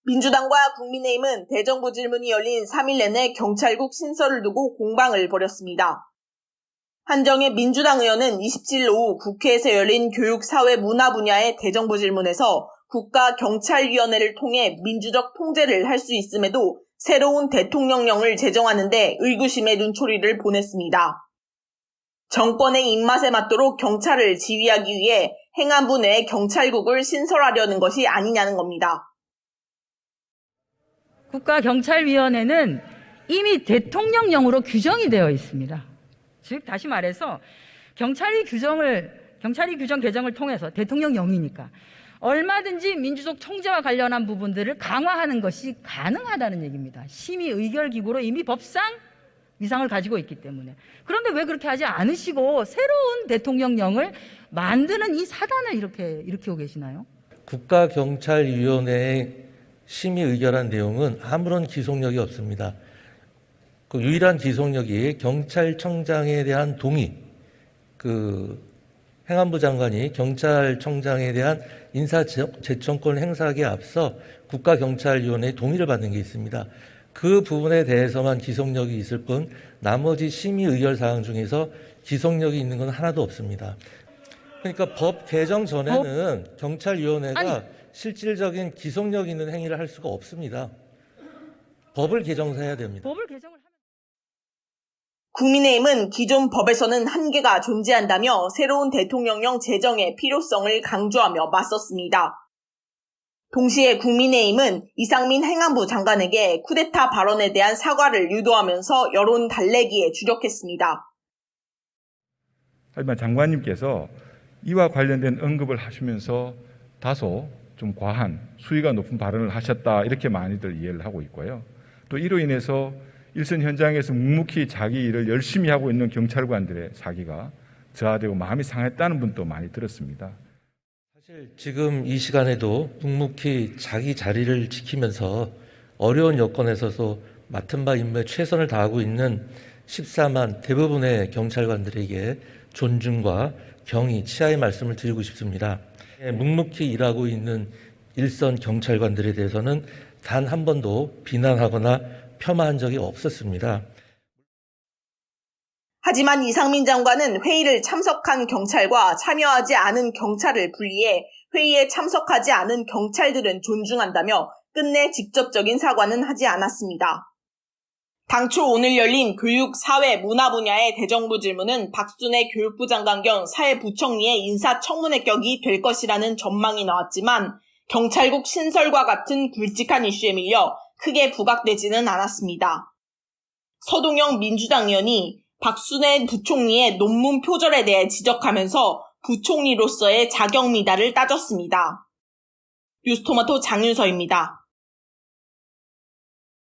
민주당과 국민의힘은 대정부 질문이 열린 3일 내내 경찰국 신설을 두고 공방을 벌였습니다. 한정혜 민주당 의원은 27일 오후 국회에서 열린 교육, 사회, 문화 분야의 대정부 질문에서 국가경찰위원회를 통해 민주적 통제를 할 수 있음에도 새로운 대통령령을 제정하는 데 의구심의 눈초리를 보냈습니다. 정권의 입맛에 맞도록 경찰을 지휘하기 위해 행안부 내에 경찰국을 신설하려는 것이 아니냐는 겁니다. 국가경찰위원회는 이미 대통령령으로 규정이 되어 있습니다. 즉 다시 말해서 경찰위 규정 개정을 통해서 대통령령이니까 얼마든지 민주적 통제와 관련한 부분들을 강화하는 것이 가능하다는 얘기입니다. 심의 의결 기구로 이미 법상 위상을 가지고 있기 때문에. 그런데 왜 그렇게 하지 않으시고 새로운 대통령령을 만드는 이 사단을 이렇게 일으키고 계시나요? 국가경찰위원회의 심의 의결한 내용은 아무런 기속력이 없습니다. 그 유일한 기속력이 경찰청장에 대한 동의, 행안부 장관이 경찰청장에 대한 인사제청권 행사하기에 앞서 국가경찰위원회의 동의를 받는 게 있습니다. 그 부분에 대해서만 기속력이 있을 뿐 나머지 심의 의결 사항 중에서 기속력이 있는 건 하나도 없습니다. 그러니까 법 개정 전에는 경찰위원회가 실질적인 기속력 있는 행위를 할 수가 없습니다. 법을 개정해야 됩니다. 법을 개정을 하면... 국민의힘은 기존 법에서는 한계가 존재한다며 새로운 대통령령 제정의 필요성을 강조하며 맞섰습니다. 동시에 국민의힘은 이상민 행안부 장관에게 쿠데타 발언에 대한 사과를 유도하면서 여론 달래기에 주력했습니다. 하지만 장관님께서 이와 관련된 언급을 하시면서 다소 좀 과한 수위가 높은 발언을 하셨다, 이렇게 많이들 이해를 하고 있고요. 또 이로 인해서 일선 현장에서 묵묵히 자기 일을 열심히 하고 있는 경찰관들의 사기가 저하되고 마음이 상했다는 분도 많이 들었습니다. 사실 지금 이 시간에도 묵묵히 자기 자리를 지키면서 어려운 여건에서도 맡은 바 임무에 최선을 다하고 있는 14만 대부분의 경찰관들에게 존중과 경의, 치하의 말씀을 드리고 싶습니다. 묵묵히 일하고 있는 일선 경찰관들에 대해서는 단 한 번도 비난하거나 폄하한 적이 없었습니다. 하지만 이상민 장관은 회의를 참석한 경찰과 참여하지 않은 경찰을 분리해 회의에 참석하지 않은 경찰들은 존중한다며 끝내 직접적인 사과는 하지 않았습니다. 당초 오늘 열린 교육, 사회, 문화 분야의 대정부 질문은 박순애 교육부 장관 겸 사회부총리의 인사청문회 격이 될 것이라는 전망이 나왔지만 경찰국 신설과 같은 굵직한 이슈에 밀려 크게 부각되지는 않았습니다. 서동영 민주당 의원이 박순애 부총리의 논문 표절에 대해 지적하면서 부총리로서의 자격 미달을 따졌습니다. 뉴스토마토 장윤서입니다.